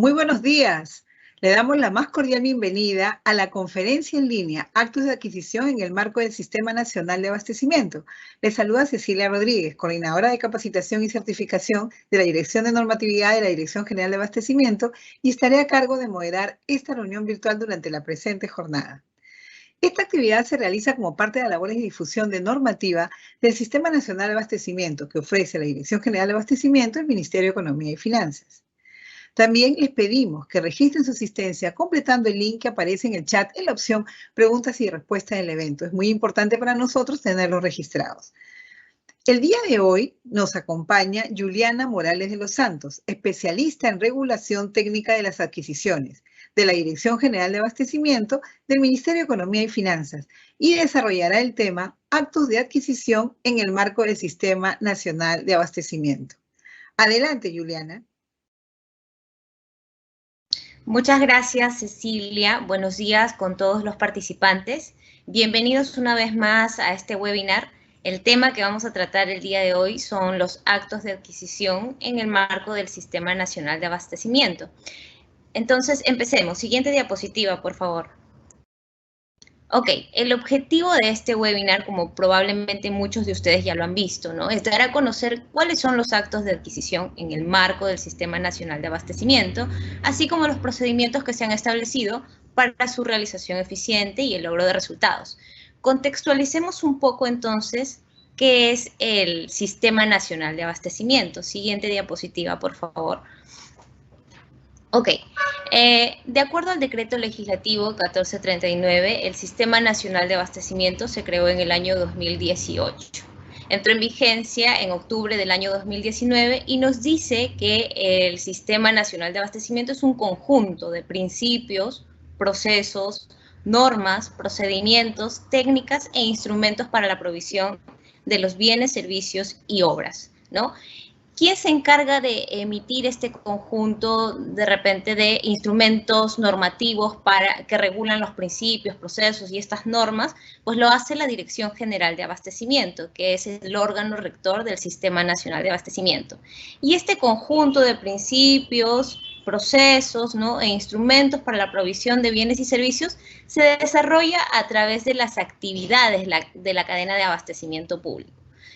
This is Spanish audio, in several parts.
Muy buenos días. Le damos la más cordial bienvenida a la conferencia en línea Actos de Adquisición en el marco del Sistema Nacional de Abastecimiento. Le saluda Cecilia Rodríguez, coordinadora de Capacitación y Certificación de la Dirección de Normatividad de la Dirección General de Abastecimiento, y estaré a cargo de moderar esta reunión virtual durante la presente jornada. Esta actividad se realiza como parte de las labores de difusión de normativa del Sistema Nacional de Abastecimiento que ofrece la Dirección General de Abastecimiento y el Ministerio de Economía y Finanzas. También les pedimos que registren su asistencia completando el link que aparece en el chat en la opción preguntas y respuestas del evento. Es muy importante para nosotros tenerlos registrados. El día de hoy nos acompaña Juliana Morales de los Santos, especialista en regulación técnica de las adquisiciones de la Dirección General de Abastecimiento del Ministerio de Economía y Finanzas, y desarrollará el tema Actos de Adquisición en el marco del Sistema Nacional de Abastecimiento. Adelante, Juliana. Muchas gracias, Cecilia. Buenos días con todos los participantes. Bienvenidos una vez más a este webinar. El tema que vamos a tratar el día de hoy son los actos de adquisición en el marco del Sistema Nacional de Abastecimiento. Entonces, empecemos. Siguiente diapositiva, por favor. Ok, el objetivo de este webinar, como probablemente muchos de ustedes ya lo han visto, ¿no?, es dar a conocer cuáles son los actos de adquisición en el marco del Sistema Nacional de Abastecimiento, así como los procedimientos que se han establecido para su realización eficiente y el logro de resultados. Contextualicemos un poco entonces qué es el Sistema Nacional de Abastecimiento. Siguiente diapositiva, por favor. Ok, de acuerdo al decreto legislativo 1439, el Sistema Nacional de Abastecimiento se creó en el año 2018. Entró en vigencia en octubre del año 2019 y nos dice que el Sistema Nacional de Abastecimiento es un conjunto de principios, procesos, normas, procedimientos, técnicas e instrumentos para la provisión de los bienes, servicios y obras, ¿no? ¿Quién se encarga de emitir este conjunto de repente de instrumentos normativos que regulan los principios, procesos y estas normas? Pues lo hace la Dirección General de Abastecimiento, que es el órgano rector del Sistema Nacional de Abastecimiento. Y este conjunto de principios, procesos, ¿no?, e instrumentos para la provisión de bienes y servicios se desarrolla a través de las actividades de la cadena de abastecimiento público.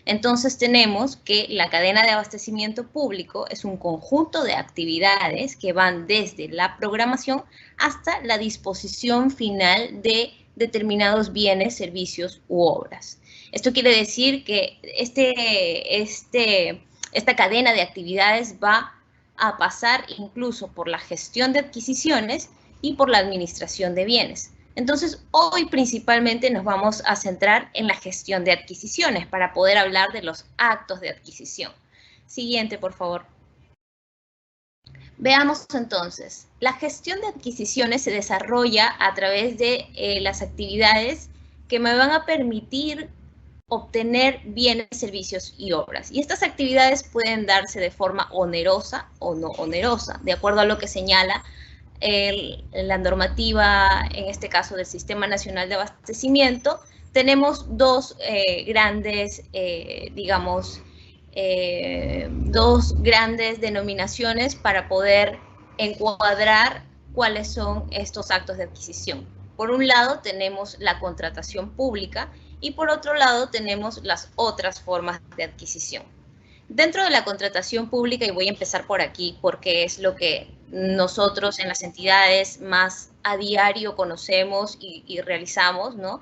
Entonces tenemos que la cadena de abastecimiento público es un conjunto de actividades que van desde la programación hasta la disposición final de determinados bienes, servicios u obras. Esto quiere decir que esta cadena de actividades va a pasar incluso por la gestión de adquisiciones y por la administración de bienes. Entonces, hoy principalmente nos vamos a centrar en la gestión de adquisiciones para poder hablar de los actos de adquisición. Siguiente, por favor. Veamos entonces, la gestión de adquisiciones se desarrolla a través de las actividades que me van a permitir obtener bienes, servicios y obras. Y estas actividades pueden darse de forma onerosa o no onerosa, de acuerdo a lo que señala la normativa, en este caso del Sistema Nacional de Abastecimiento. Tenemos dos grandes denominaciones para poder encuadrar cuáles son estos actos de adquisición. Por un lado tenemos la contratación pública y por otro lado tenemos las otras formas de adquisición. Dentro de la contratación pública, y voy a empezar por aquí porque es lo que nosotros en las entidades más a diario conocemos y realizamos, ¿no?,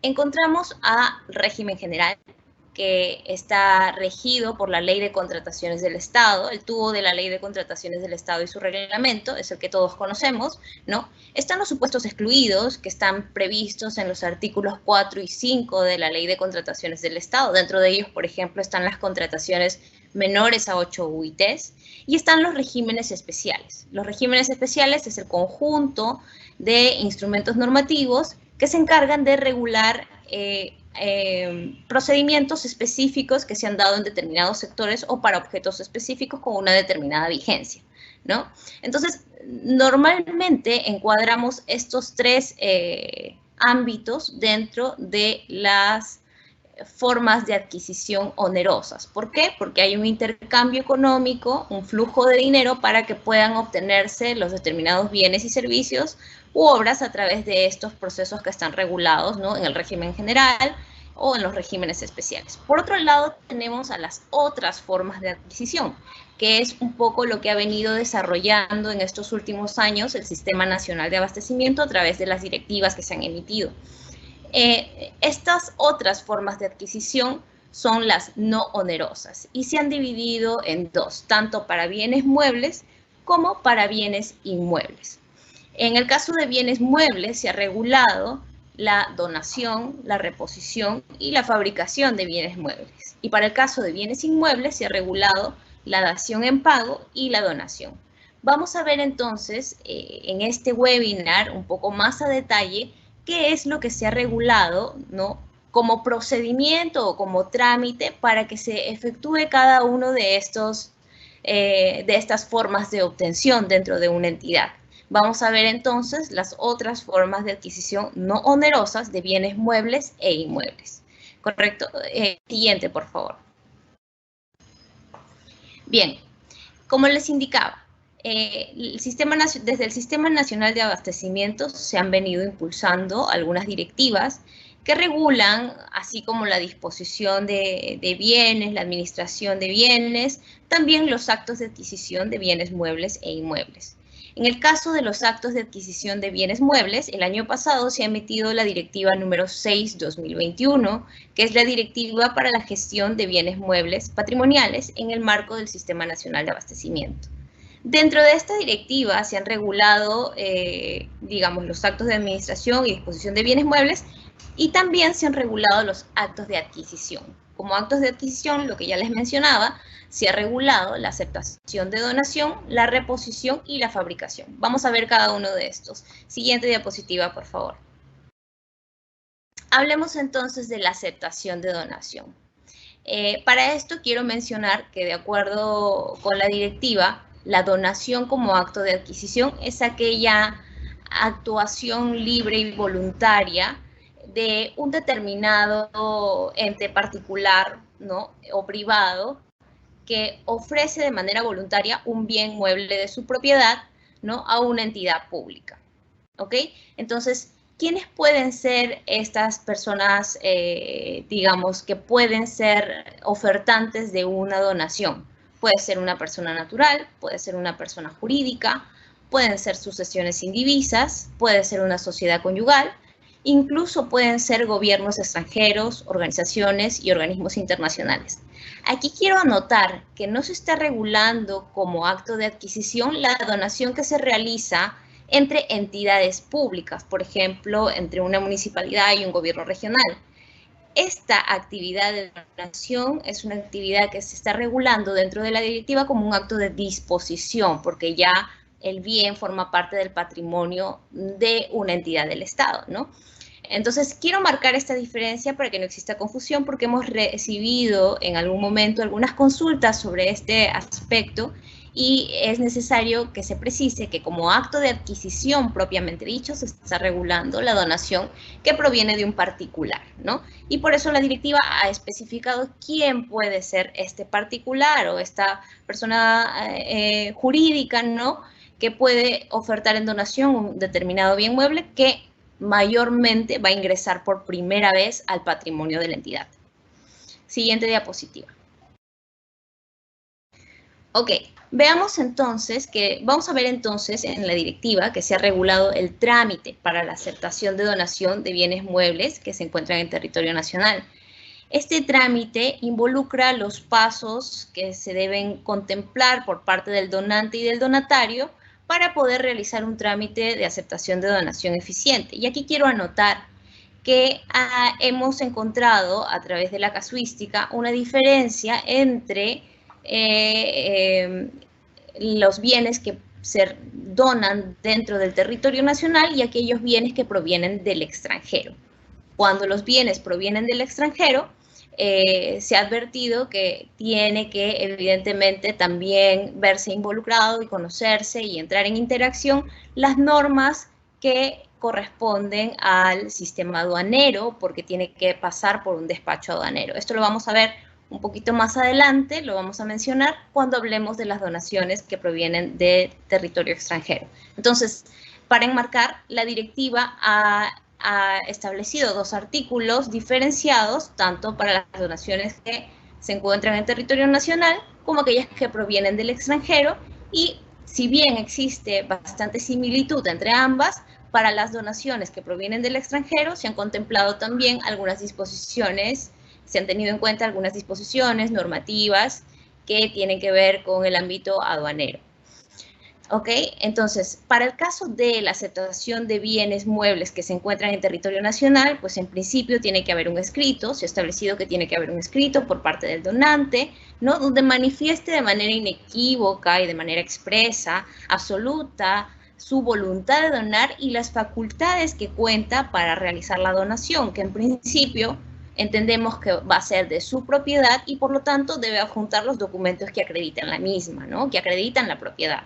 encontramos a régimen general, que está regido por la Ley de Contrataciones del Estado. El tubo de la Ley de Contrataciones del Estado y su reglamento es el que todos conocemos, ¿no? Están los supuestos excluidos, que están previstos en los artículos 4 y 5 de la Ley de Contrataciones del Estado. Dentro de ellos, por ejemplo, están las contrataciones menores a 8 UITs, y están los regímenes especiales. Los regímenes especiales es el conjunto de instrumentos normativos que se encargan de regular procedimientos específicos que se han dado en determinados sectores o para objetos específicos con una determinada vigencia, ¿no? Entonces, normalmente encuadramos estos tres ámbitos dentro de las formas de adquisición onerosas. ¿Por qué? Porque hay un intercambio económico, un flujo de dinero para que puedan obtenerse los determinados bienes y servicios u obras a través de estos procesos que están regulados, ¿no?, en el régimen general o en los regímenes especiales. Por otro lado, tenemos a las otras formas de adquisición, que es un poco lo que ha venido desarrollando en estos últimos años el Sistema Nacional de Abastecimiento a través de las directivas que se han emitido. Estas otras formas de adquisición son las no onerosas y se han dividido en dos, tanto para bienes muebles como para bienes inmuebles. En el caso de bienes muebles se ha regulado la donación, la reposición y la fabricación de bienes muebles. Y para el caso de bienes inmuebles se ha regulado la dación en pago y la donación. Vamos a ver entonces en este webinar un poco más a detalle qué es lo que se ha regulado, ¿no?, como procedimiento o como trámite para que se efectúe cada uno de estas formas de obtención dentro de una entidad. Vamos a ver entonces las otras formas de adquisición no onerosas de bienes muebles e inmuebles. ¿Correcto? Siguiente, por favor. Bien, como les indicaba, desde el Sistema Nacional de Abastecimiento se han venido impulsando algunas directivas que regulan, así como la disposición de bienes, la administración de bienes, también los actos de adquisición de bienes muebles e inmuebles. En el caso de los actos de adquisición de bienes muebles, el año pasado se ha emitido la Directiva número 6/2021, que es la Directiva para la Gestión de Bienes Muebles Patrimoniales en el marco del Sistema Nacional de Abastecimiento. Dentro de esta directiva se han regulado, digamos, los actos de administración y disposición de bienes muebles y también se han regulado los actos de adquisición. Como actos de adquisición, lo que ya les mencionaba, se ha regulado la aceptación de donación, la reposición y la fabricación. Vamos a ver cada uno de estos. Siguiente diapositiva, por favor. Hablemos entonces de la aceptación de donación. Para esto quiero mencionar que de acuerdo con la directiva, la donación como acto de adquisición es aquella actuación libre y voluntaria de un determinado ente particular, ¿no?, o privado que ofrece de manera voluntaria un bien mueble de su propiedad, ¿no?, a una entidad pública. ¿Ok? Entonces, ¿quiénes pueden ser estas personas, digamos, que pueden ser ofertantes de una donación? Puede ser una persona natural, puede ser una persona jurídica, pueden ser sucesiones indivisas, puede ser una sociedad conyugal, incluso pueden ser gobiernos extranjeros, organizaciones y organismos internacionales. Aquí quiero anotar que no se está regulando como acto de adquisición la donación que se realiza entre entidades públicas, por ejemplo, entre una municipalidad y un gobierno regional. Esta actividad de donación es una actividad que se está regulando dentro de la directiva como un acto de disposición, porque ya el bien forma parte del patrimonio de una entidad del Estado, ¿no? Entonces, quiero marcar esta diferencia para que no exista confusión, porque hemos recibido en algún momento algunas consultas sobre este aspecto y es necesario que se precise que como acto de adquisición propiamente dicho se está regulando la donación que proviene de un particular, ¿no? Y por eso la directiva ha especificado quién puede ser este particular o esta persona jurídica, ¿no?, que puede ofertar en donación un determinado bien mueble que mayormente va a ingresar por primera vez al patrimonio de la entidad. Siguiente diapositiva. Ok, veamos entonces vamos a ver entonces en la directiva que se ha regulado el trámite para la aceptación de donación de bienes muebles que se encuentran en territorio nacional. Este trámite involucra los pasos que se deben contemplar por parte del donante y del donatario para poder realizar un trámite de aceptación de donación eficiente. Y aquí quiero anotar que hemos encontrado a través de la casuística una diferencia entre los bienes que se donan dentro del territorio nacional y aquellos bienes que provienen del extranjero. Cuando los bienes provienen del extranjero, se ha advertido que tiene que evidentemente también verse involucrado y conocerse y entrar en interacción las normas que corresponden al sistema aduanero porque tiene que pasar por un despacho aduanero. Esto lo vamos a ver un poquito más adelante, lo vamos a mencionar cuando hablemos de las donaciones que provienen de territorio extranjero. Entonces, para enmarcar, la directiva ha establecido 2 artículos diferenciados, tanto para las donaciones que se encuentran en territorio nacional como aquellas que provienen del extranjero, y si bien existe bastante similitud entre ambas, para las donaciones que provienen del extranjero se han contemplado también algunas disposiciones, se han tenido en cuenta algunas disposiciones normativas que tienen que ver con el ámbito aduanero. ¿Ok? Entonces, para el caso de la aceptación de bienes muebles que se encuentran en territorio nacional, pues en principio tiene que haber un escrito, se ha establecido que tiene que haber un escrito por parte del donante, ¿no? Donde manifieste de manera inequívoca y de manera expresa, absoluta, su voluntad de donar y las facultades que cuenta para realizar la donación, que en principio entendemos que va a ser de su propiedad y por lo tanto debe adjuntar los documentos que acreditan la misma, ¿no? Que acreditan la propiedad.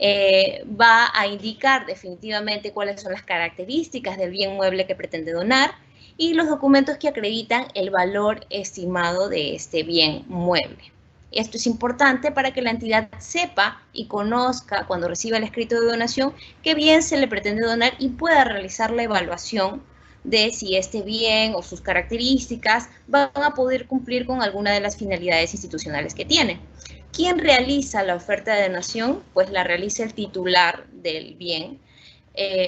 Va a indicar definitivamente cuáles son las características del bien mueble que pretende donar y los documentos que acreditan el valor estimado de este bien mueble. Esto es importante para que la entidad sepa y conozca cuando reciba el escrito de donación qué bien se le pretende donar y pueda realizar la evaluación de si este bien o sus características van a poder cumplir con alguna de las finalidades institucionales que tiene. ¿Quién realiza la oferta de donación? Pues la realiza el titular del bien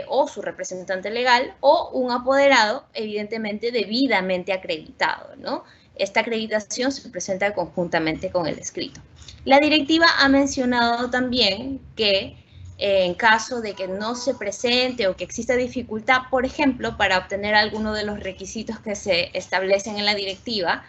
o su representante legal o un apoderado, evidentemente debidamente acreditado, ¿no? Esta acreditación se presenta conjuntamente con el escrito. La directiva ha mencionado también que en caso de que no se presente o que exista dificultad, por ejemplo, para obtener alguno de los requisitos que se establecen en la directiva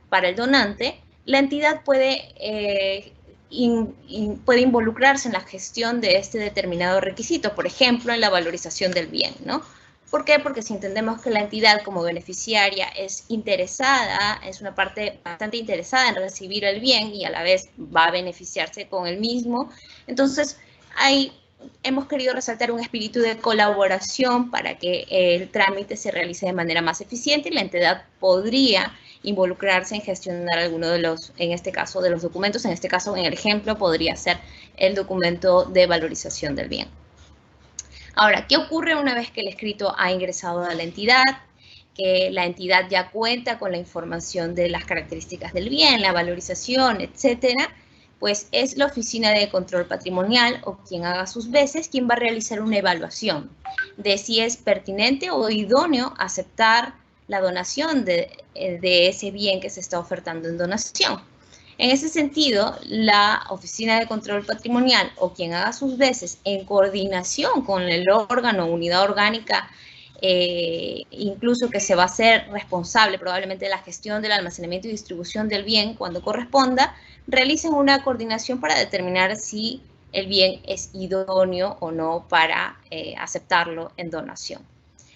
para el donante, la entidad puede involucrarse en la gestión de este determinado requisito, por ejemplo, en la valorización del bien, ¿no? ¿Por qué? Porque si entendemos que la entidad como beneficiaria es interesada, es una parte bastante interesada en recibir el bien y a la vez va a beneficiarse con el mismo, entonces hemos querido resaltar un espíritu de colaboración para que el trámite se realice de manera más eficiente y la entidad podría involucrarse en gestionar alguno de los, en este caso, de los documentos. En este caso, en el ejemplo, podría ser el documento de valorización del bien. Ahora, ¿qué ocurre una vez que el escrito ha ingresado a la entidad? Que la entidad ya cuenta con la información de las características del bien, la valorización, etcétera. Pues es la Oficina de Control Patrimonial o quien haga sus veces quien va a realizar una evaluación de si es pertinente o idóneo aceptar la donación de ese bien que se está ofertando en donación. En ese sentido, la Oficina de Control Patrimonial o quien haga sus veces en coordinación con el órgano, unidad orgánica, incluso que se va a hacer responsable probablemente de la gestión del almacenamiento y distribución del bien cuando corresponda, realicen una coordinación para determinar si el bien es idóneo o no para aceptarlo en donación.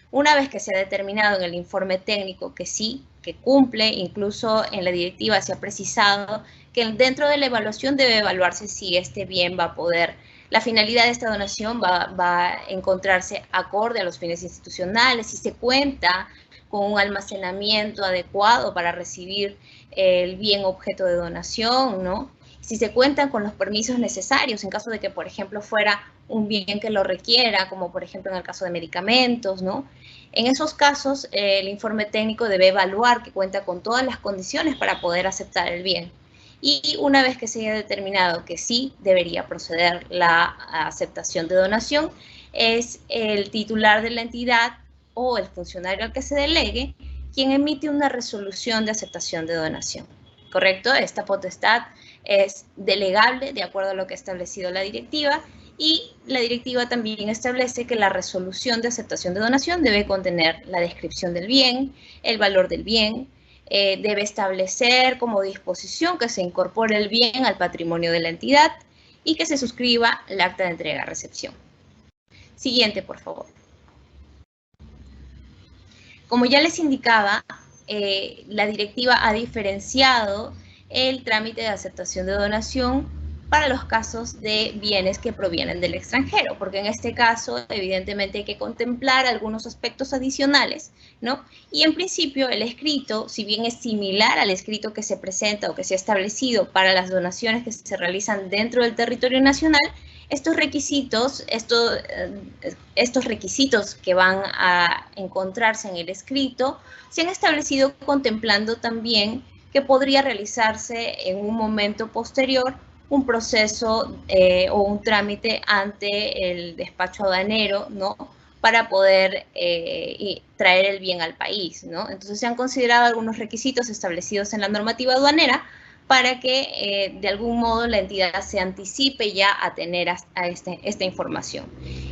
Una vez que se ha determinado en el informe técnico que sí, que cumple, incluso en la directiva se ha precisado que dentro de la evaluación debe evaluarse si este bien va a poder, la finalidad de esta donación va a encontrarse acorde a los fines institucionales, si se cuenta con un almacenamiento adecuado para recibir el bien objeto de donación, ¿no? Si se cuentan con los permisos necesarios en caso de que, por ejemplo, fuera un bien que lo requiera, como por ejemplo en el caso de medicamentos, ¿no? En esos casos, el informe técnico debe evaluar que cuenta con todas las condiciones para poder aceptar el bien. Y una vez que se haya determinado que sí debería proceder la aceptación de donación, es el titular de la entidad o el funcionario al que se delegue quien emite una resolución de aceptación de donación. ¿Correcto? Esta potestad es delegable de acuerdo a lo que ha establecido la directiva y la directiva también establece que la resolución de aceptación de donación debe contener la descripción del bien, el valor del bien, debe establecer como disposición que se incorpore el bien al patrimonio de la entidad y que se suscriba el acta de entrega-recepción. Siguiente, por favor. Como ya les indicaba, la directiva ha diferenciado el trámite de aceptación de donación para los casos de bienes que provienen del extranjero, porque en este caso, evidentemente, hay que contemplar algunos aspectos adicionales, ¿no? Y en principio, el escrito, si bien es similar al escrito que se presenta o que se ha establecido para las donaciones que se realizan dentro del territorio nacional, estos requisitos que van a encontrarse en el escrito se han establecido contemplando también que podría realizarse en un momento posterior un proceso o un trámite ante el despacho aduanero, ¿no? Para poder traer el bien al país, ¿no? Entonces se han considerado algunos requisitos establecidos en la normativa aduanera para que de algún modo la entidad se anticipe ya a tener esta información.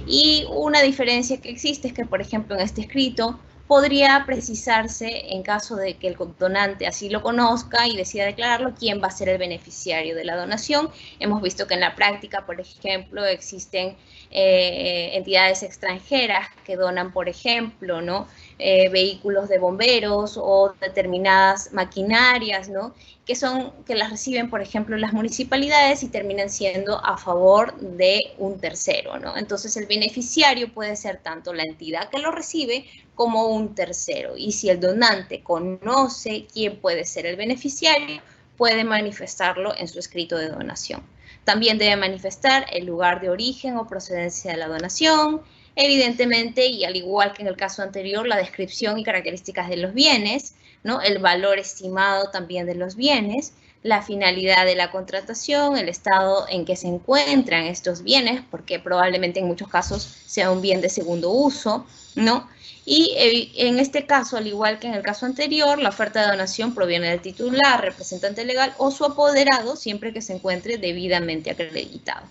Y una diferencia que existe es que, por ejemplo, en este escrito podría precisarse, en caso de que el donante así lo conozca y decida declararlo, quién va a ser el beneficiario de la donación. Hemos visto que en la práctica, por ejemplo, existen entidades extranjeras que donan, por ejemplo, ¿no? Vehículos de bomberos o determinadas maquinarias, ¿no? Que las reciben, por ejemplo, las municipalidades y terminan siendo a favor de un tercero, ¿no? Entonces, el beneficiario puede ser tanto la entidad que lo recibe como un tercero. Y si el donante conoce quién puede ser el beneficiario, puede manifestarlo en su escrito de donación. También debe manifestar el lugar de origen o procedencia de la donación, evidentemente, y al igual que en el caso anterior, la descripción y características de los bienes, ¿no? El valor estimado también de los bienes, la finalidad de la contratación, el estado en que se encuentran estos bienes, porque probablemente en muchos casos sea un bien de segundo uso, ¿no? Y en este caso, al igual que en el caso anterior, la oferta de donación proviene del titular, representante legal o su apoderado, siempre que se encuentre debidamente acreditado.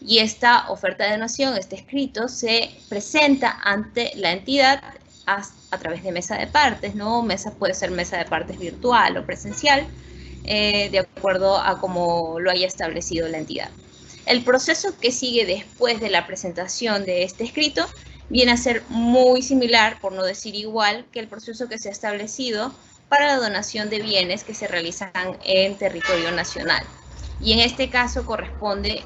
Y esta oferta de donación, este escrito, se presenta ante la entidad a través de mesa de partes, ¿no? Puede ser mesa de partes virtual o presencial, de acuerdo a cómo lo haya establecido la entidad. El proceso que sigue después de la presentación de este escrito viene a ser muy similar, por no decir igual, que el proceso que se ha establecido para la donación de bienes que se realizan en territorio nacional. Y en este caso corresponde,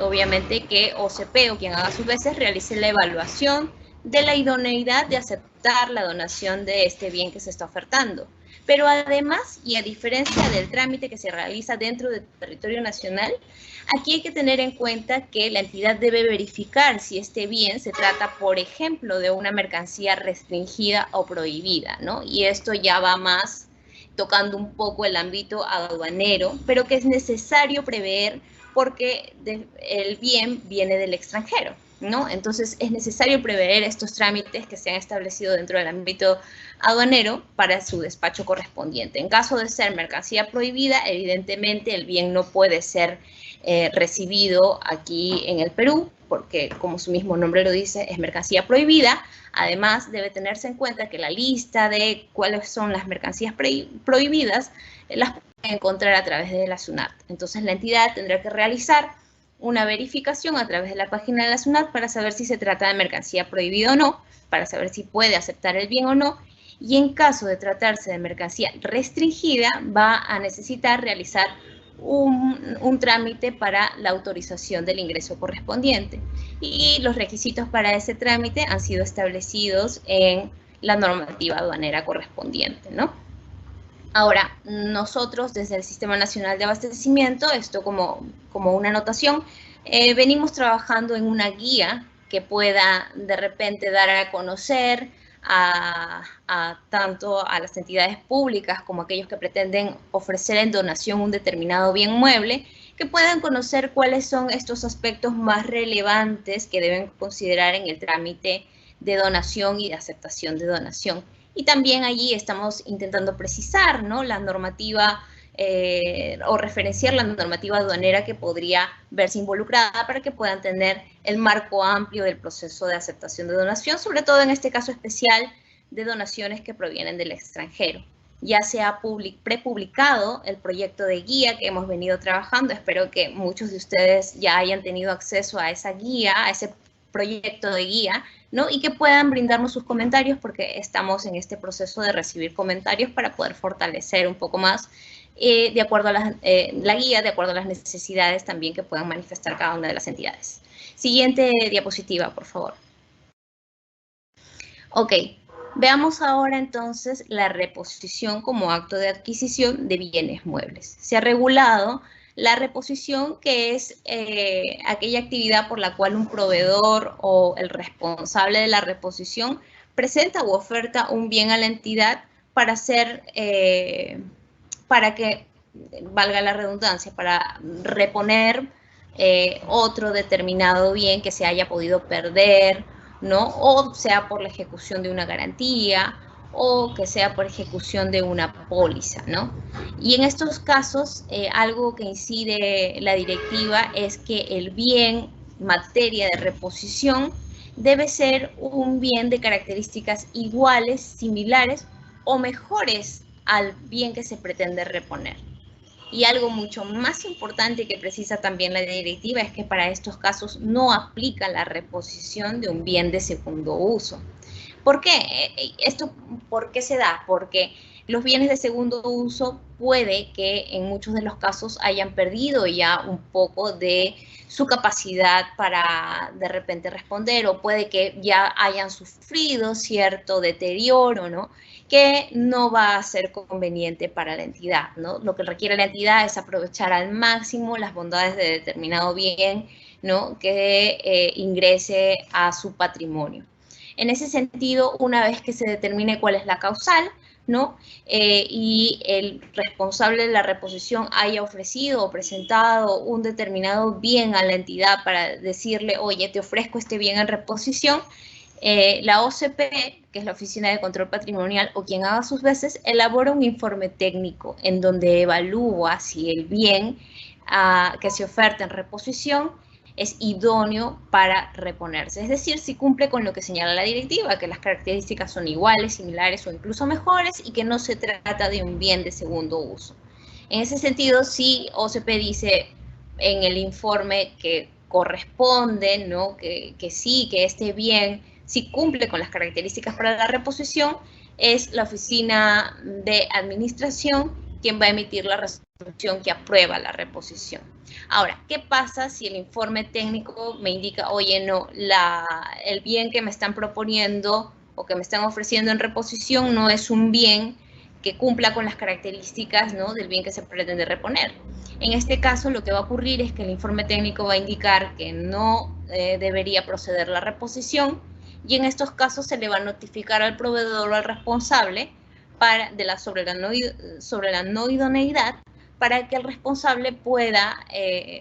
obviamente, que OCP o quien haga sus veces realice la evaluación de la idoneidad de aceptar la donación de este bien que se está ofertando. Pero además, y a diferencia del trámite que se realiza dentro del territorio nacional, aquí hay que tener en cuenta que la entidad debe verificar si este bien se trata, por ejemplo, de una mercancía restringida o prohibida, ¿no? Y esto ya va más tocando un poco el ámbito aduanero, pero que es necesario prever porque el bien viene del extranjero, ¿no? Entonces es necesario prever estos trámites que se han establecido dentro del ámbito aduanero para su despacho correspondiente. En caso de ser mercancía prohibida, evidentemente el bien no puede ser recibido aquí en el Perú, porque como su mismo nombre lo dice, es mercancía prohibida. Además, debe tenerse en cuenta que la lista de cuáles son las mercancías prohibidas las puede encontrar a través de la SUNAT. Entonces, la entidad tendrá que realizar una verificación a través de la página de la SUNAT para saber si se trata de mercancía prohibida o no, para saber si puede aceptar el bien o no. Y en caso de tratarse de mercancía restringida, va a necesitar realizar un trámite para la autorización del ingreso correspondiente. Y los requisitos para ese trámite han sido establecidos en la normativa aduanera correspondiente, ¿no? Ahora, nosotros desde el Sistema Nacional de Abastecimiento, esto como una anotación, venimos trabajando en una guía que pueda de repente dar a conocer tanto a las entidades públicas como a aquellos que pretenden ofrecer en donación un determinado bien mueble, que puedan conocer cuáles son estos aspectos más relevantes que deben considerar en el trámite de donación y de aceptación de donación. Y también allí estamos intentando precisar, ¿no?, la normativa o referenciar la normativa aduanera que podría verse involucrada para que puedan tener el marco amplio del proceso de aceptación de donación, sobre todo en este caso especial de donaciones que provienen del extranjero. Ya se ha prepublicado el proyecto de guía que hemos venido trabajando. Espero que muchos de ustedes ya hayan tenido acceso a esa guía, a ese proyecto de guía, ¿no? Y que puedan brindarnos sus comentarios porque estamos en este proceso de recibir comentarios para poder fortalecer un poco más de acuerdo a la guía, de acuerdo a las necesidades también que puedan manifestar cada una de las entidades. Siguiente diapositiva, por favor. Ok, veamos ahora entonces la reposición como acto de adquisición de bienes muebles. Se ha regulado la reposición, que es aquella actividad por la cual un proveedor o el responsable de la reposición presenta u oferta un bien a la entidad para para que, valga la redundancia, para reponer otro determinado bien que se haya podido perder, ¿no? O sea por la ejecución de una garantía, o que sea por ejecución de una póliza, ¿no? Y en estos casos, algo que incide la directiva es que el bien materia de reposición debe ser un bien de características iguales, similares o mejores al bien que se pretende reponer. Y algo mucho más importante que precisa también la directiva es que para estos casos no aplica la reposición de un bien de segundo uso. ¿Por qué? ¿Esto por qué se da? Porque los bienes de segundo uso puede que en muchos de los casos hayan perdido ya un poco de su capacidad para de repente responder, o puede que ya hayan sufrido cierto deterioro, ¿no? Que no va a ser conveniente para la entidad, ¿no? Lo que requiere la entidad es aprovechar al máximo las bondades de determinado bien, ¿no? Que ingrese a su patrimonio. En ese sentido, una vez que se determine cuál es la causal, ¿no? Y el responsable de la reposición haya ofrecido o presentado un determinado bien a la entidad para decirle, oye, te ofrezco este bien en reposición, la OCP, que es la Oficina de Control Patrimonial, o quien haga sus veces, elabora un informe técnico en donde evalúa si el bien que se oferta en reposición es idóneo para reponerse. Es decir, si cumple con lo que señala la directiva, que las características son iguales, similares o incluso mejores, y que no se trata de un bien de segundo uso. En ese sentido, si OCP dice en el informe que corresponde, ¿no? que sí, que este bien sí cumple con las características para la reposición, es la Oficina de Administración quien va a emitir la resolución que aprueba la reposición. Ahora, ¿qué pasa si el informe técnico me indica, oye, no, el bien que me están proponiendo o que me están ofreciendo en reposición no es un bien que cumpla con las características, ¿no? del bien que se pretende reponer? En este caso, lo que va a ocurrir es que el informe técnico va a indicar que no debería proceder la reposición, y en estos casos se le va a notificar al proveedor o al responsable sobre la no idoneidad, para que el responsable pueda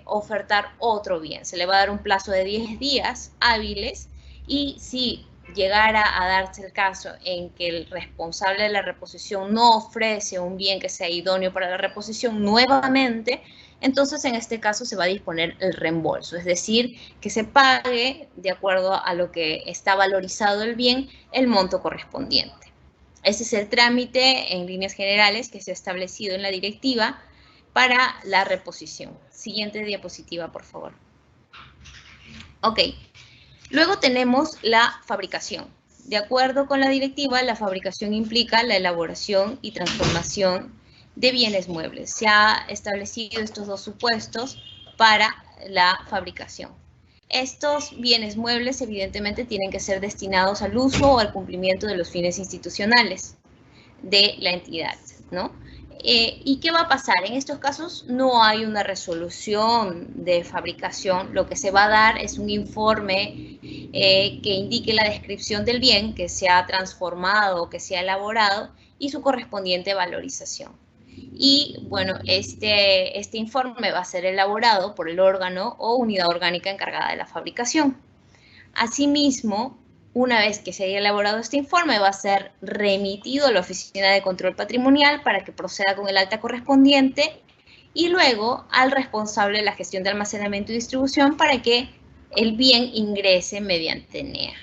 ofertar otro bien. Se le va a dar un plazo de 10 días hábiles, y si llegara a darse el caso en que el responsable de la reposición no ofrece un bien que sea idóneo para la reposición nuevamente, entonces en este caso se va a disponer el reembolso, es decir, que se pague de acuerdo a lo que está valorizado el bien, el monto correspondiente. Ese es el trámite en líneas generales que se ha establecido en la directiva para la reposición. Siguiente diapositiva, por favor. Ok. Luego tenemos la fabricación. De acuerdo con la directiva, la fabricación implica la elaboración y transformación de bienes muebles. Se ha establecido estos dos supuestos para la fabricación. Estos bienes muebles evidentemente tienen que ser destinados al uso o al cumplimiento de los fines institucionales de la entidad, ¿no? ¿Y qué va a pasar? En estos casos no hay una resolución de fabricación. Lo que se va a dar es un informe que indique la descripción del bien que se ha transformado o que se ha elaborado y su correspondiente valorización. Y bueno, este informe va a ser elaborado por el órgano o unidad orgánica encargada de la fabricación. Asimismo, una vez que se haya elaborado este informe, va a ser remitido a la Oficina de Control Patrimonial para que proceda con el alta correspondiente, y luego al responsable de la gestión de almacenamiento y distribución para que el bien ingrese mediante NEA.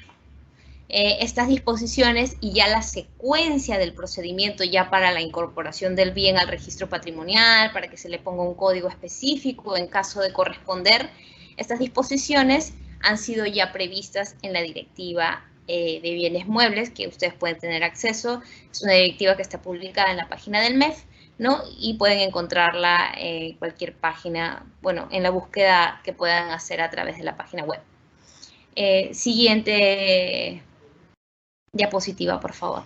Estas disposiciones y ya la secuencia del procedimiento ya para la incorporación del bien al registro patrimonial, para que se le ponga un código específico en caso de corresponder, estas disposiciones han sido ya previstas en la directiva de bienes muebles, que ustedes pueden tener acceso. Es una directiva que está publicada en la página del MEF, ¿no? Y pueden encontrarla en cualquier página, bueno, en la búsqueda que puedan hacer a través de la página web. Siguiente diapositiva, por favor.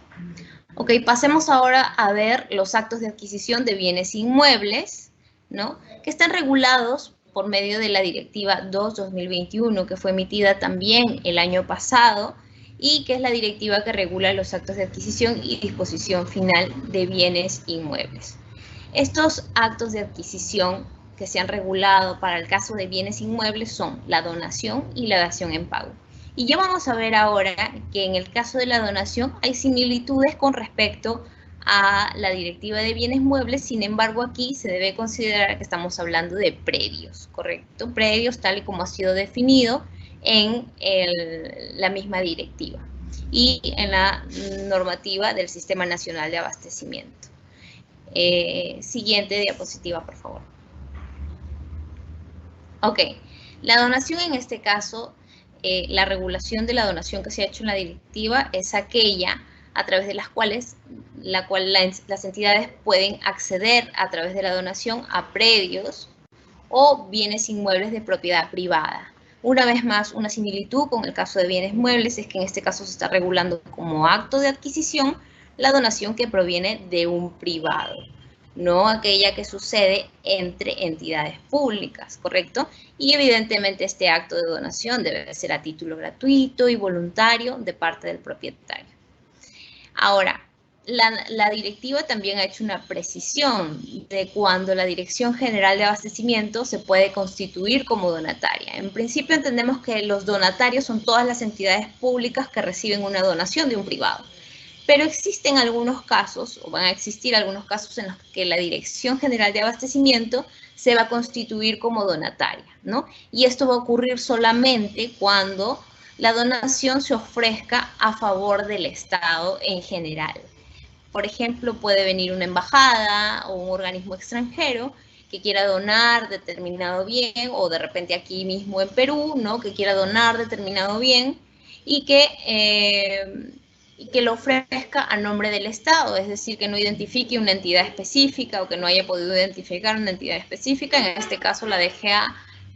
Ok, pasemos ahora a ver los actos de adquisición de bienes inmuebles, ¿no? Que están regulados por medio de la Directiva 2/2021, que fue emitida también el año pasado, y que es la directiva que regula los actos de adquisición y disposición final de bienes inmuebles. Estos actos de adquisición que se han regulado para el caso de bienes inmuebles son la donación y la dación en pago. Y ya vamos a ver ahora que en el caso de la donación hay similitudes con respecto a la directiva de bienes muebles, sin embargo aquí se debe considerar que estamos hablando de predios, ¿correcto? Predios tal y como ha sido definido en la misma directiva y en la normativa del Sistema Nacional de Abastecimiento. Siguiente diapositiva, por favor. Ok, la donación en este caso, la regulación de la donación que se ha hecho en la directiva es aquella a través de las cuales las entidades pueden acceder a través de la donación a predios o bienes inmuebles de propiedad privada. Una vez más, una similitud con el caso de bienes muebles es que en este caso se está regulando como acto de adquisición la donación que proviene de un privado, no aquella que sucede entre entidades públicas, ¿correcto? Y evidentemente este acto de donación debe ser a título gratuito y voluntario de parte del propietario. Ahora, la directiva también ha hecho una precisión de cuando la Dirección General de Abastecimiento se puede constituir como donataria. En principio entendemos que los donatarios son todas las entidades públicas que reciben una donación de un privado. Pero existen algunos casos, o van a existir algunos casos en los que la Dirección General de Abastecimiento se va a constituir como donataria, ¿no? Y esto va a ocurrir solamente cuando la donación se ofrezca a favor del Estado en general. Por ejemplo, puede venir una embajada o un organismo extranjero que quiera donar determinado bien, o de repente aquí mismo en Perú, ¿no? Que quiera donar determinado bien y que lo ofrezca a nombre del Estado, es decir, que no identifique una entidad específica o que no haya podido identificar una entidad específica. En este caso, la DGA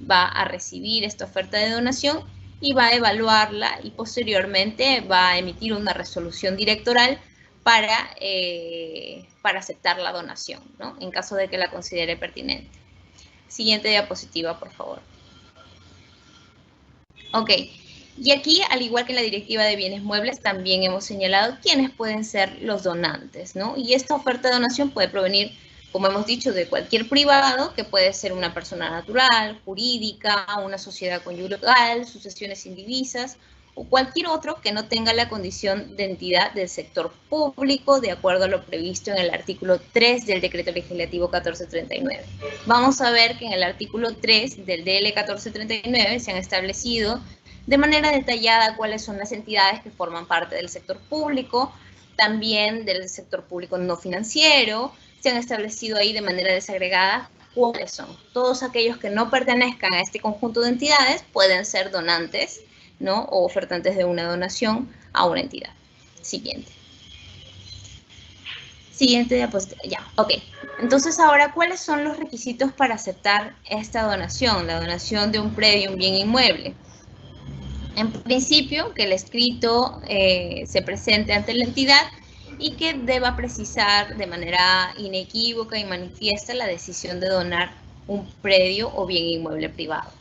va a recibir esta oferta de donación y va a evaluarla y posteriormente va a emitir una resolución directoral para aceptar la donación, ¿no? En caso de que la considere pertinente. Siguiente diapositiva, por favor. Ok. Y aquí, al igual que en la Directiva de Bienes Muebles, también hemos señalado quiénes pueden ser los donantes, ¿no? Y esta oferta de donación puede provenir, como hemos dicho, de cualquier privado, que puede ser una persona natural, jurídica, una sociedad conyugal, sucesiones indivisas, o cualquier otro que no tenga la condición de entidad del sector público, de acuerdo a lo previsto en el artículo 3 del Decreto Legislativo 1439. Vamos a ver que en el artículo 3 del DL 1439 se han establecido de manera detallada cuáles son las entidades que forman parte del sector público, también del sector público no financiero. Se han establecido ahí de manera desagregada cuáles son. Todos aquellos que no pertenezcan a este conjunto de entidades pueden ser donantes, ¿no? O ofertantes de una donación a una entidad. Siguiente. Siguiente diapositiva. Ya, ok. Entonces ahora, ¿cuáles son los requisitos para aceptar esta donación? La donación de un predio, un bien inmueble. En principio, que el escrito se presente ante la entidad y que deba precisar de manera inequívoca y manifiesta la decisión de donar un predio o bien inmueble privado.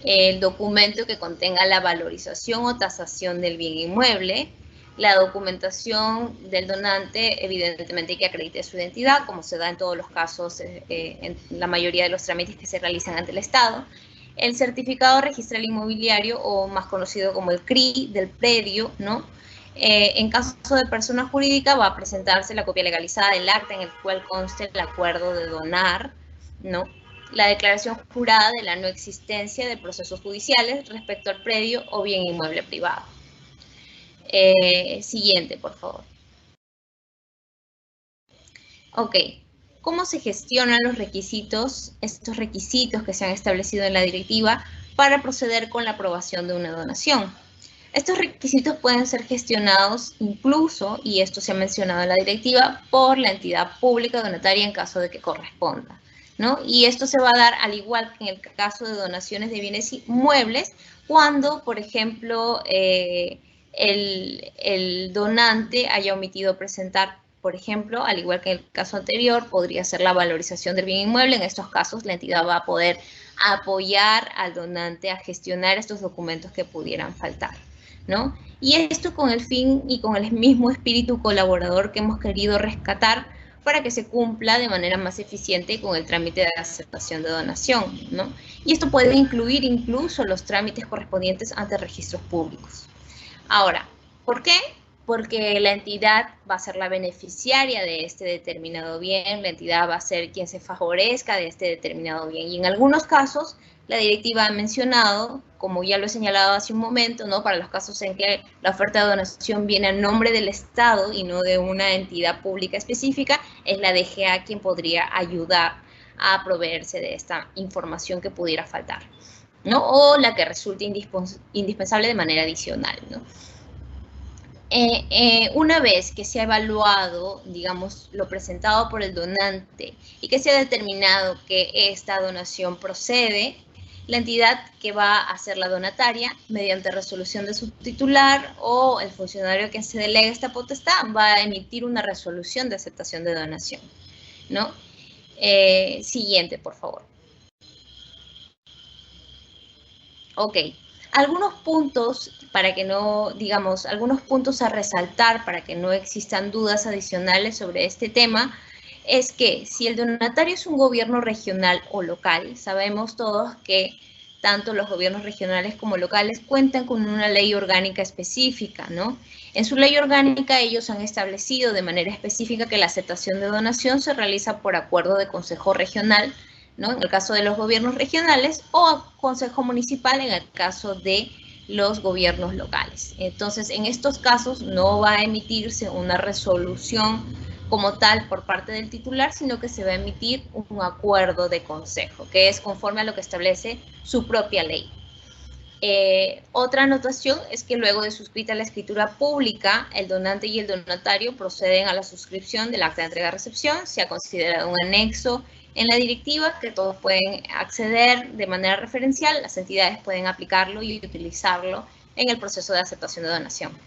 El documento que contenga la valorización o tasación del bien inmueble, la documentación del donante, evidentemente que acredite su identidad, como se da en todos los casos, en la mayoría de los trámites que se realizan ante el Estado, el certificado registral inmobiliario, o más conocido como el CRI del predio, ¿no? En caso de persona jurídica va a presentarse la copia legalizada del acta en el cual conste el acuerdo de donar, ¿no? La declaración jurada de la no existencia de procesos judiciales respecto al predio o bien inmueble privado. Siguiente, por favor. Ok. ¿Cómo se gestionan los requisitos, estos requisitos que se han establecido en la directiva para proceder con la aprobación de una donación? Estos requisitos pueden ser gestionados incluso, y esto se ha mencionado en la directiva, por la entidad pública donataria en caso de que corresponda, ¿no? Y esto se va a dar al igual que en el caso de donaciones de bienes inmuebles, cuando, por ejemplo, el donante haya omitido presentar, por ejemplo, al igual que en el caso anterior, podría ser la valorización del bien inmueble. En estos casos, la entidad va a poder apoyar al donante a gestionar estos documentos que pudieran faltar, ¿no? Y esto con el fin y con el mismo espíritu colaborador que hemos querido rescatar para que se cumpla de manera más eficiente con el trámite de aceptación de donación, ¿no? Y esto puede incluir incluso los trámites correspondientes ante registros públicos. Ahora, ¿por qué? Porque la entidad va a ser la beneficiaria de este determinado bien, la entidad va a ser quien se favorezca de este determinado bien. Y en algunos casos, la directiva ha mencionado, como ya lo he señalado hace un momento, ¿no? Para los casos en que la oferta de donación viene a nombre del Estado y no de una entidad pública específica, es la DGA quien podría ayudar a proveerse de esta información que pudiera faltar, ¿no? O la que resulte indispensable de manera adicional, ¿no? Una vez que se ha evaluado, digamos, lo presentado por el donante y que se ha determinado que esta donación procede, la entidad que va a ser la donataria, mediante resolución de su titular o el funcionario que se delegue esta potestad, va a emitir una resolución de aceptación de donación, ¿no? Siguiente, por favor. Ok. Algunos puntos para que no, digamos, algunos puntos a resaltar para que no existan dudas adicionales sobre este tema es que si el donatario es un gobierno regional o local, sabemos todos que tanto los gobiernos regionales como locales cuentan con una ley orgánica específica, ¿no? En su ley orgánica ellos han establecido de manera específica que la aceptación de donación se realiza por acuerdo de consejo regional, ¿no? En el caso de los gobiernos regionales, o consejo municipal en el caso de los gobiernos locales. Entonces, en estos casos no va a emitirse una resolución como tal por parte del titular, sino que se va a emitir un acuerdo de consejo, que es conforme a lo que establece su propia ley. Otra anotación es que luego de suscrita la escritura pública, el donante y el donatario proceden a la suscripción del acta de entrega-recepción. Se ha considerado un anexo en la directiva que todos pueden acceder de manera referencial. Las entidades pueden aplicarlo y utilizarlo en el proceso de aceptación de donación.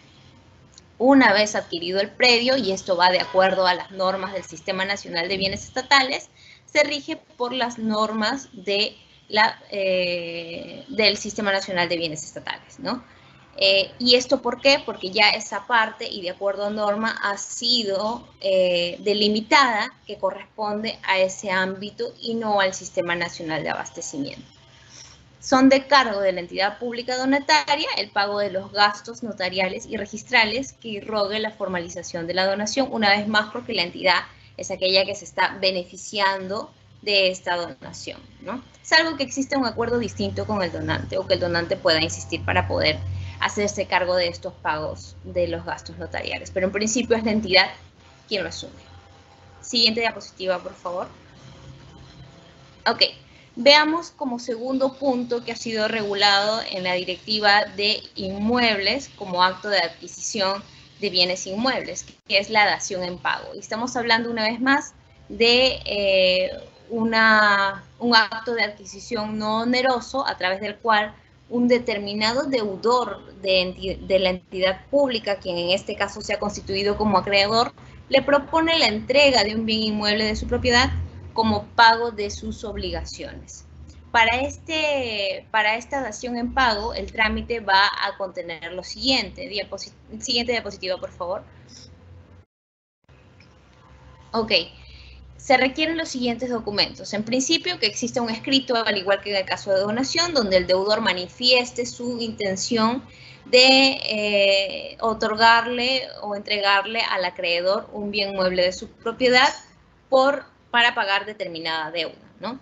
Una vez adquirido el predio, y esto va de acuerdo a las normas del Sistema Nacional de Bienes Estatales, se rige por las normas de del Sistema Nacional de Bienes Estatales, ¿no? ¿Y esto por qué? Porque ya esa parte, y de acuerdo a norma, ha sido delimitada que corresponde a ese ámbito y no al Sistema Nacional de Abastecimiento. Son de cargo de la entidad pública donataria el pago de los gastos notariales y registrales que irrogue la formalización de la donación, una vez más porque la entidad es aquella que se está beneficiando de esta donación, ¿no? Salvo que exista un acuerdo distinto con el donante o que el donante pueda insistir para poder hacerse cargo de estos pagos de los gastos notariales. Pero en principio es la entidad quien lo asume. Siguiente diapositiva, por favor. Ok. Veamos como segundo punto que ha sido regulado en la Directiva de Inmuebles como acto de adquisición de bienes inmuebles, que es la dación en pago. Y estamos hablando una vez más de un acto de adquisición no oneroso a través del cual un determinado deudor de la entidad pública, quien en este caso se ha constituido como acreedor, le propone la entrega de un bien inmueble de su propiedad como pago de sus obligaciones. Para esta dación en pago, el trámite va a contener lo siguiente. Siguiente diapositiva, por favor. Ok. Se requieren los siguientes documentos. En principio, que exista un escrito, al igual que en el caso de donación, donde el deudor manifieste su intención de otorgarle o entregarle al acreedor un bien mueble de su propiedad para pagar determinada deuda, ¿no?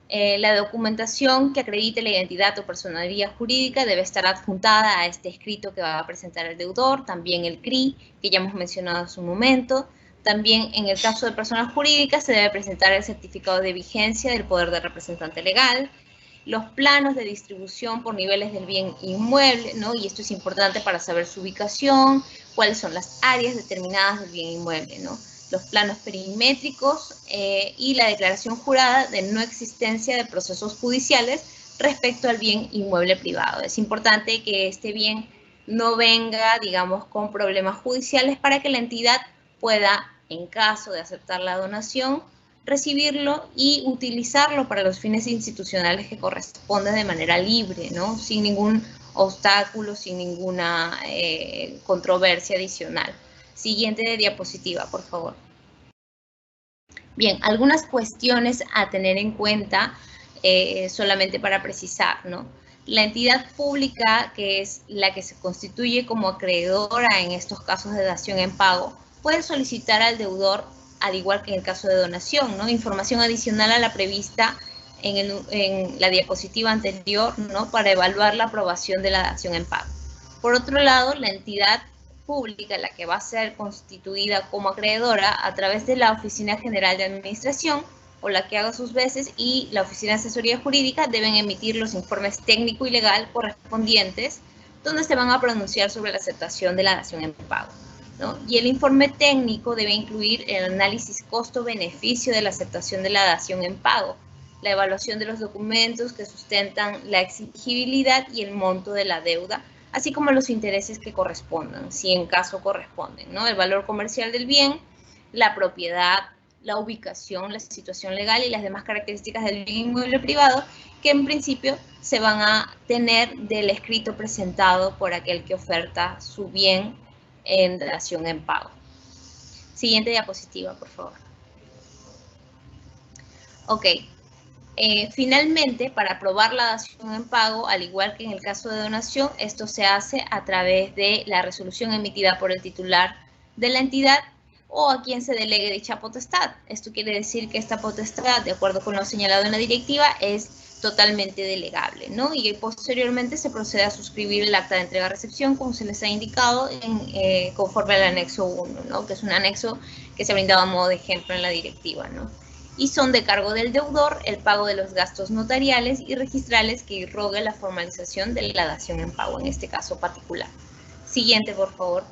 La documentación que acredite la identidad o personalidad jurídica debe estar adjuntada a este escrito que va a presentar el deudor, también el CRI, que ya hemos mencionado hace un momento. También en el caso de personas jurídicas se debe presentar el certificado de vigencia del poder de representante legal. los planos de distribución por niveles del bien inmueble, ¿no? Y esto es importante para saber su ubicación, cuáles son las áreas determinadas del bien inmueble, ¿no? Los planos perimétricos y la declaración jurada de no existencia de procesos judiciales respecto al bien inmueble privado. Es importante que este bien no venga, digamos, con problemas judiciales para que la entidad pueda, en caso de aceptar la donación, recibirlo y utilizarlo para los fines institucionales que corresponden de manera libre, ¿no? Sin ningún obstáculo, sin ninguna controversia adicional. Siguiente diapositiva, por favor. Bien, algunas cuestiones a tener en cuenta solamente para precisar, ¿no? La entidad pública, que es la que se constituye como acreedora en estos casos de dación en pago, puede solicitar al deudor, al igual que en el caso de donación, ¿no? Información adicional a la prevista en la diapositiva anterior, ¿no? Para evaluar la aprobación de la dación en pago. Por otro lado, la entidad pública, la que va a ser constituida como acreedora a través de la Oficina General de Administración o la que haga sus veces y la Oficina de Asesoría Jurídica deben emitir los informes técnico y legal correspondientes donde se van a pronunciar sobre la aceptación de la dación en pago, ¿no? Y el informe técnico debe incluir el análisis costo-beneficio de la aceptación de la dación en pago, la evaluación de los documentos que sustentan la exigibilidad y el monto de la deuda, así como los intereses que correspondan, si en caso corresponden, ¿no? El valor comercial del bien, la propiedad, la ubicación, la situación legal y las demás características del bien inmueble privado que en principio se van a tener del escrito presentado por aquel que oferta su bien en dación en pago. Siguiente diapositiva, por favor. Ok. Finalmente, para aprobar la dación en pago, al igual que en el caso de donación, esto se hace a través de la resolución emitida por el titular de la entidad o a quien se delegue dicha potestad. Esto quiere decir que esta potestad, de acuerdo con lo señalado en la directiva, es totalmente delegable, ¿no? Y posteriormente se procede a suscribir el acta de entrega-recepción, como se les ha indicado, conforme al anexo 1, ¿no? Que es un anexo que se ha brindado a modo de ejemplo en la directiva, ¿no? Y son de cargo del deudor el pago de los gastos notariales y registrales que irrogue la formalización de la dación en pago, en este caso particular. Siguiente, por favor.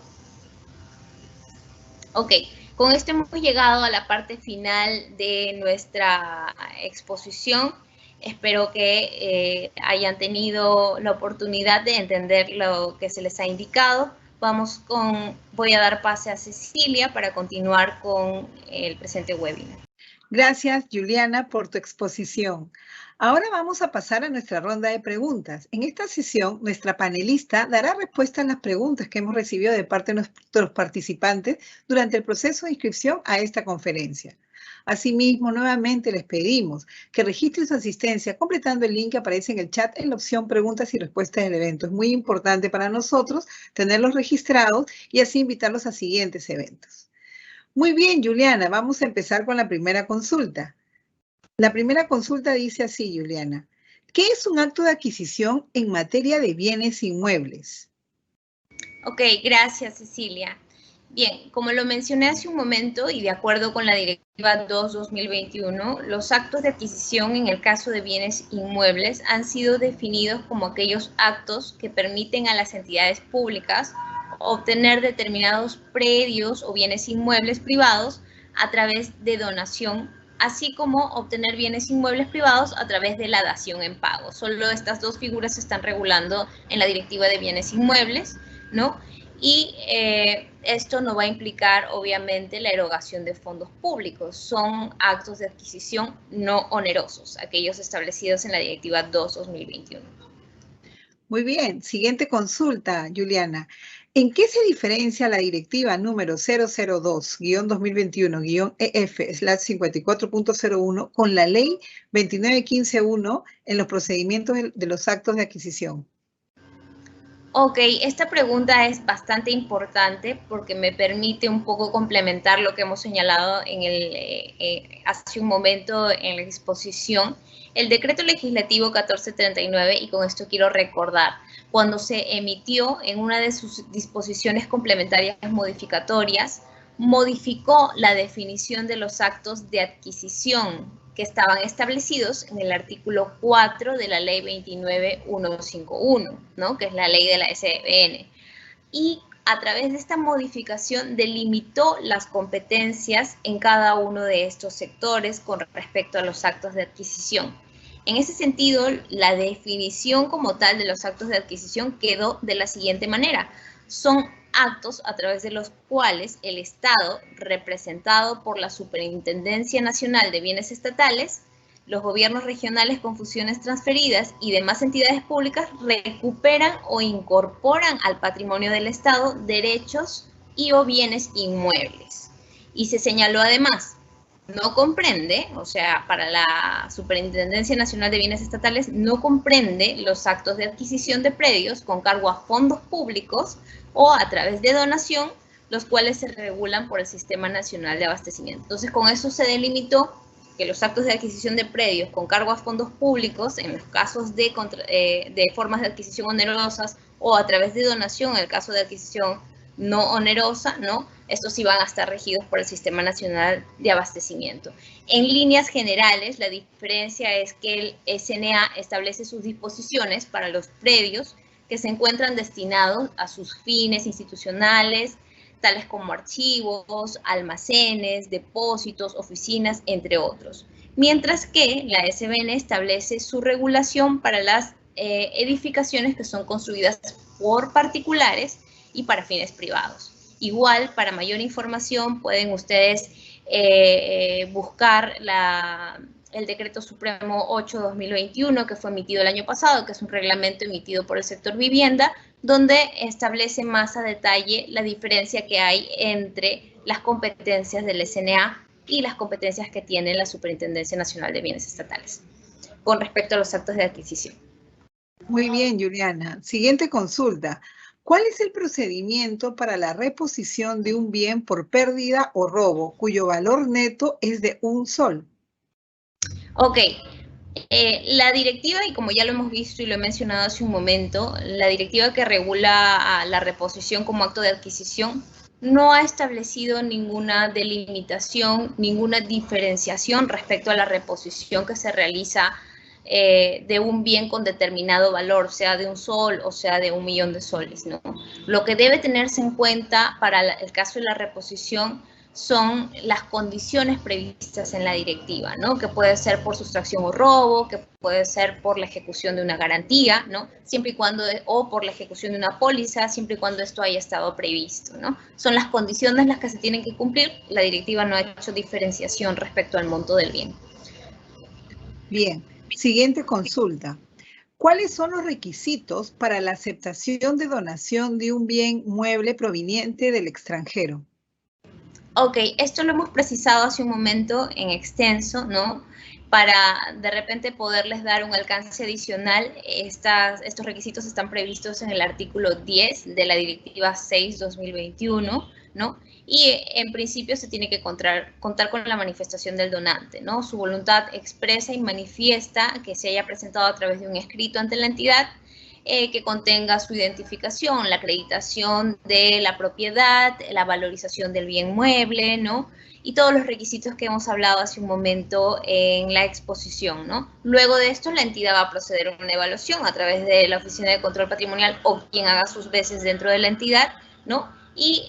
Ok, con esto hemos llegado a la parte final de nuestra exposición. Espero que hayan tenido la oportunidad de entender lo que se les ha indicado. Voy a dar pase a Cecilia para continuar con el presente webinar. Gracias, Juliana, por tu exposición. Ahora vamos a pasar a nuestra ronda de preguntas. En esta sesión, nuestra panelista dará respuesta a las preguntas que hemos recibido de parte de nuestros participantes durante el proceso de inscripción a esta conferencia. Asimismo, nuevamente les pedimos que registren su asistencia completando el link que aparece en el chat en la opción preguntas y respuestas del evento. Es muy importante para nosotros tenerlos registrados y así invitarlos a siguientes eventos. Muy bien, Juliana, vamos a empezar con la primera consulta. La primera consulta dice así, Juliana. ¿Qué es un acto de adquisición en materia de bienes inmuebles? Ok, gracias, Cecilia. Bien, como lo mencioné hace un momento y de acuerdo con la Directiva 2/2021, los actos de adquisición en el caso de bienes inmuebles han sido definidos como aquellos actos que permiten a las entidades públicas obtener determinados predios o bienes inmuebles privados a través de donación, así como obtener bienes inmuebles privados a través de la dación en pago. Solo estas dos figuras se están regulando en la Directiva de Bienes Inmuebles, ¿no? Y esto no va a implicar, obviamente, la erogación de fondos públicos. Son actos de adquisición no onerosos, aquellos establecidos en la Directiva 2/2021. Muy bien. Siguiente consulta, Juliana. ¿En qué se diferencia la directiva número 002-2021-EF/54.01 con la ley 2915-1 en los procedimientos de los actos de adquisición? Ok, esta pregunta es bastante importante porque me permite un poco complementar lo que hemos señalado hace un momento en la exposición. El decreto legislativo 1439, y con esto quiero recordar, cuando se emitió en una de sus disposiciones complementarias modificatorias, modificó la definición de los actos de adquisición que estaban establecidos en el artículo 4 de la ley 29151, ¿no? Que es la ley de la SBN. Y a través de esta modificación delimitó las competencias en cada uno de estos sectores con respecto a los actos de adquisición. En ese sentido, la definición como tal de los actos de adquisición quedó de la siguiente manera. Son actos a través de los cuales el Estado, representado por la Superintendencia Nacional de Bienes Estatales, los gobiernos regionales con funciones transferidas y demás entidades públicas recuperan o incorporan al patrimonio del Estado derechos y o bienes inmuebles. Y se señaló además, no comprende, o sea, para la Superintendencia Nacional de Bienes Estatales, no comprende los actos de adquisición de predios con cargo a fondos públicos o a través de donación, los cuales se regulan por el Sistema Nacional de Abastecimiento. Entonces, con eso se delimitó que los actos de adquisición de predios con cargo a fondos públicos, en los casos de formas de adquisición onerosas o a través de donación, en el caso de adquisición no onerosa, ¿no? Estos sí van a estar regidos por el Sistema Nacional de Abastecimiento. En líneas generales, la diferencia es que el SNA establece sus disposiciones para los predios que se encuentran destinados a sus fines institucionales, tales como archivos, almacenes, depósitos, oficinas, entre otros. Mientras que la SBN establece su regulación para las edificaciones que son construidas por particulares y para fines privados. Igual, para mayor información, pueden ustedes buscar el Decreto Supremo 8/2021, que fue emitido el año pasado, que es un reglamento emitido por el sector vivienda, donde establece más a detalle la diferencia que hay entre las competencias del SNA y las competencias que tiene la Superintendencia Nacional de Bienes Estatales con respecto a los actos de adquisición. Muy bien, Juliana. Siguiente consulta. ¿Cuál es el procedimiento para la reposición de un bien por pérdida o robo cuyo valor neto es de $1? Ok. La directiva, y como ya lo hemos visto y lo he mencionado hace un momento, la directiva que regula la reposición como acto de adquisición no ha establecido ninguna delimitación, ninguna diferenciación respecto a la reposición que se realiza de un bien con determinado valor, sea de $1 o sea de $1.000.000, ¿no? Lo que debe tenerse en cuenta para el caso de la reposición son las condiciones previstas en la directiva, ¿no? Que puede ser por sustracción o robo, que puede ser por la ejecución de una garantía, ¿no? Siempre y cuando, o por la ejecución de una póliza, siempre y cuando esto haya estado previsto, ¿no? Son las condiciones las que se tienen que cumplir. La directiva no ha hecho diferenciación respecto al monto del bien. Bien, siguiente consulta. ¿Cuáles son los requisitos para la aceptación de donación de un bien mueble proveniente del extranjero? Ok, esto lo hemos precisado hace un momento en extenso, ¿no? Para de repente poderles dar un alcance adicional, estos requisitos están previstos en el artículo 10 de la Directiva 6/2021, ¿no? Y en principio se tiene que contar con la manifestación del donante, ¿no? Su voluntad expresa y manifiesta que se haya presentado a través de un escrito ante la entidad, que contenga su identificación, la acreditación de la propiedad, la valorización del bien mueble, ¿no? Y todos los requisitos que hemos hablado hace un momento en la exposición, ¿no? Luego de esto, la entidad va a proceder a una evaluación a través de la Oficina de Control Patrimonial o quien haga sus veces dentro de la entidad, ¿no? Y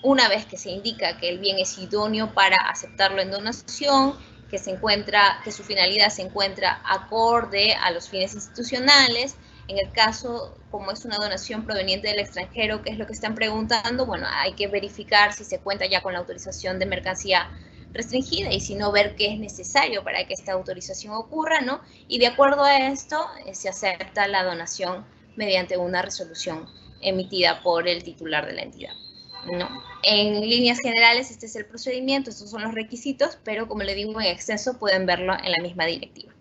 una vez que se indica que el bien es idóneo para aceptarlo en donación, que su finalidad se encuentra acorde a los fines institucionales. En el caso, como es una donación proveniente del extranjero, ¿qué es lo que están preguntando? Bueno, hay que verificar si se cuenta ya con la autorización de mercancía restringida y si no, ver qué es necesario para que esta autorización ocurra, ¿no? Y de acuerdo a esto, se acepta la donación mediante una resolución emitida por el titular de la entidad, ¿no? En líneas generales, este es el procedimiento, estos son los requisitos, pero como le digo en extenso, pueden verlo en la misma directiva.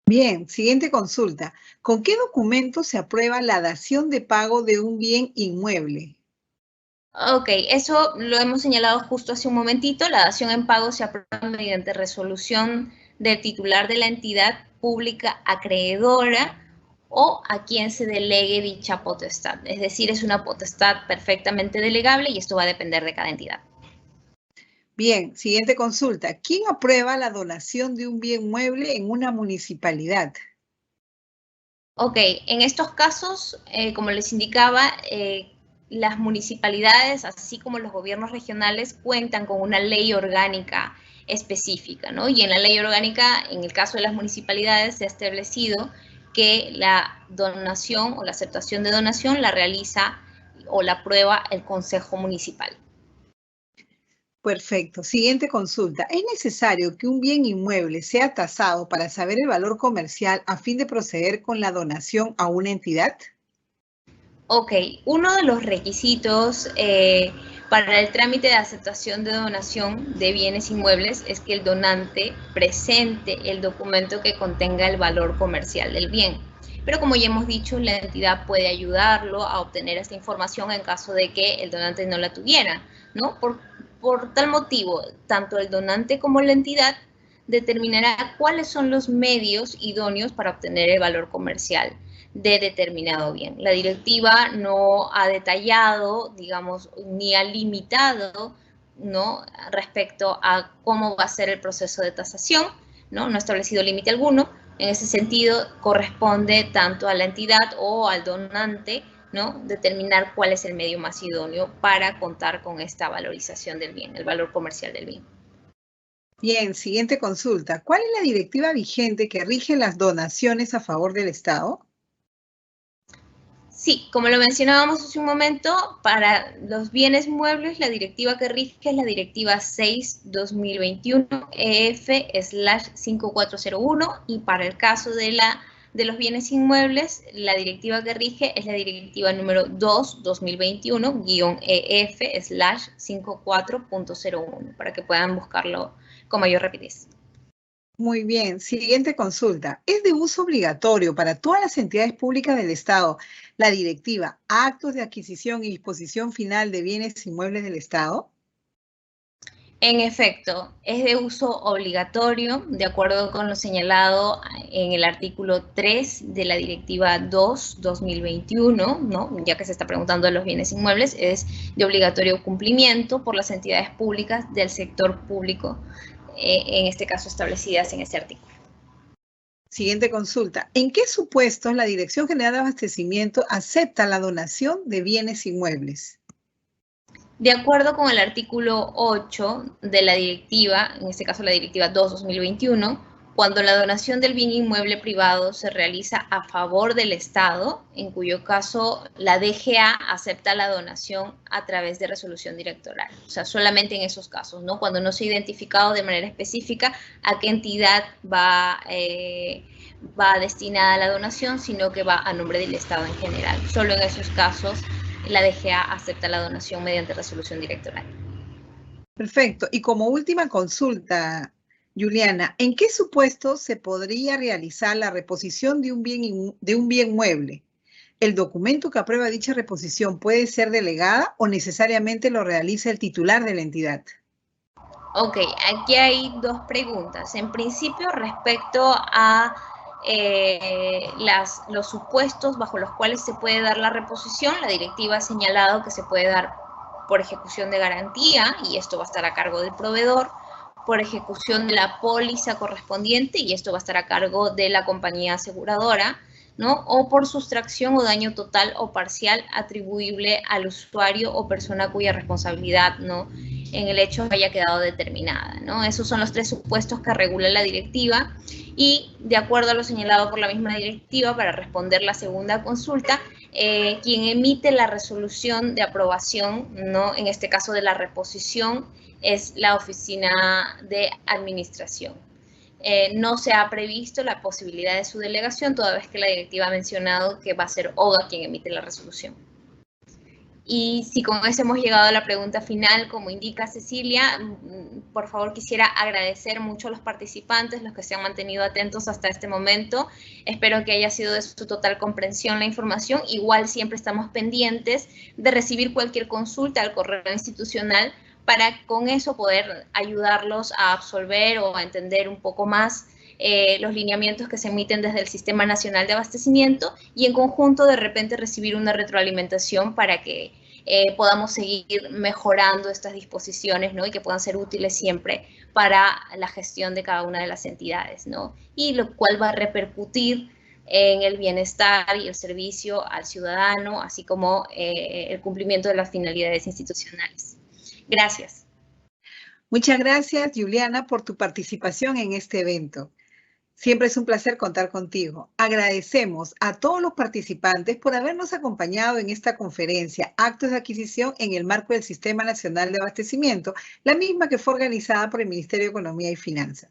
Bien, siguiente consulta. ¿Con qué documento se aprueba la dación de pago de un bien inmueble? Ok, eso lo hemos señalado justo hace un momentito. La dación en pago se aprueba mediante resolución del titular de la entidad pública acreedora o a quien se delegue dicha potestad. Es decir, es una potestad perfectamente delegable y esto va a depender de cada entidad. Bien, siguiente consulta. ¿Quién aprueba la donación de un bien mueble en una municipalidad? Ok, en estos casos, como les indicaba, las municipalidades, así como los gobiernos regionales, cuentan con una ley orgánica específica, ¿no? Y en la ley orgánica, en el caso de las municipalidades, se ha establecido que la donación o la aceptación de donación la realiza o la aprueba el Consejo Municipal. Perfecto. Siguiente consulta. ¿Es necesario que un bien inmueble sea tasado para saber el valor comercial a fin de proceder con la donación a una entidad? Ok, uno de los requisitos para el trámite de aceptación de donación de bienes inmuebles es que el donante presente el documento que contenga el valor comercial del bien. Pero como ya hemos dicho, la entidad puede ayudarlo a obtener esta información en caso de que el donante no la tuviera, ¿no? Por tal motivo, tanto el donante como la entidad determinará cuáles son los medios idóneos para obtener el valor comercial de determinado bien. La directiva no ha detallado, digamos, ni ha limitado, ¿no?, respecto a cómo va a ser el proceso de tasación, ¿no? No ha establecido límite alguno. En ese sentido, corresponde tanto a la entidad o al donante, ¿no?, determinar cuál es el medio más idóneo para contar con esta valorización del bien, el valor comercial del bien. Bien, siguiente consulta. ¿Cuál es la directiva vigente que rige las donaciones a favor del Estado? Sí, como lo mencionábamos hace un momento, para los bienes muebles la directiva que rige es la directiva 6-2021 EF/5401 y para el caso de los bienes inmuebles la directiva que rige es la directiva número 2-2021-EF/54.01 para que puedan buscarlo con mayor rapidez. Muy bien, siguiente consulta. ¿Es de uso obligatorio para todas las entidades públicas del Estado la directiva Actos de Adquisición y Disposición Final de Bienes Inmuebles del Estado? En efecto, es de uso obligatorio, de acuerdo con lo señalado en el artículo 3 de la Directiva 2-2021, ¿no? Ya que se está preguntando de los bienes inmuebles, es de obligatorio cumplimiento por las entidades públicas del sector público, en este caso establecidas en este artículo. Siguiente consulta. ¿En qué supuestos la Dirección General de Abastecimiento acepta la donación de bienes inmuebles? De acuerdo con el artículo 8 de la directiva, en este caso la directiva 2-2021, cuando la donación del bien inmueble privado se realiza a favor del Estado, en cuyo caso la DGA acepta la donación a través de resolución directoral. O sea, solamente en esos casos, ¿no? Cuando no se ha identificado de manera específica a qué entidad va destinada la donación, sino que va a nombre del Estado en general. Solo en esos casos la DGA acepta la donación mediante resolución directoral. Perfecto. Y como última consulta, Juliana, ¿en qué supuestos se podría realizar la reposición de un bien mueble? ¿El documento que aprueba dicha reposición puede ser delegada o necesariamente lo realiza el titular de la entidad? Ok, aquí hay dos preguntas. En principio, respecto a los supuestos bajo los cuales se puede dar la reposición, la directiva ha señalado que se puede dar por ejecución de garantía, y esto va a estar a cargo del proveedor, por ejecución de la póliza correspondiente, y esto va a estar a cargo de la compañía aseguradora, ¿no? O por sustracción o daño total o parcial atribuible al usuario o persona cuya responsabilidad, ¿no?, en el hecho haya quedado determinada, ¿no? Esos son los tres supuestos que regula la directiva y de acuerdo a lo señalado por la misma directiva, para responder la segunda consulta, quien emite la resolución de aprobación, ¿no?, en este caso de la reposición, es la Oficina de Administración. No se ha previsto la posibilidad de su delegación, toda vez que la directiva ha mencionado que va a ser OGA quien emite la resolución. Y si con eso hemos llegado a la pregunta final, como indica Cecilia, por favor quisiera agradecer mucho a los participantes, los que se han mantenido atentos hasta este momento. Espero que haya sido de su total comprensión la información. Igual siempre estamos pendientes de recibir cualquier consulta al correo institucional para con eso poder ayudarlos a absolver o a entender un poco más los lineamientos que se emiten desde el Sistema Nacional de Abastecimiento y en conjunto de repente recibir una retroalimentación para que podamos seguir mejorando estas disposiciones, ¿no? Y que puedan ser útiles siempre para la gestión de cada una de las entidades, ¿no? Y lo cual va a repercutir en el bienestar y el servicio al ciudadano, así como el cumplimiento de las finalidades institucionales. Gracias. Muchas gracias, Juliana, por tu participación en este evento. Siempre es un placer contar contigo. Agradecemos a todos los participantes por habernos acompañado en esta conferencia, Actos de Adquisición en el marco del Sistema Nacional de Abastecimiento, la misma que fue organizada por el Ministerio de Economía y Finanzas.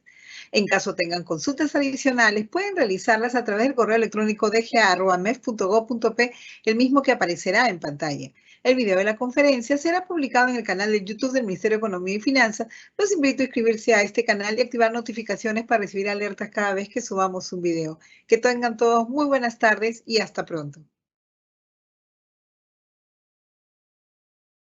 En caso tengan consultas adicionales, pueden realizarlas a través del correo electrónico dga@mef.gov.p, el mismo que aparecerá en pantalla. El video de la conferencia será publicado en el canal de YouTube del Ministerio de Economía y Finanzas. Los invito a inscribirse a este canal y activar notificaciones para recibir alertas cada vez que subamos un video. Que tengan todos muy buenas tardes y hasta pronto.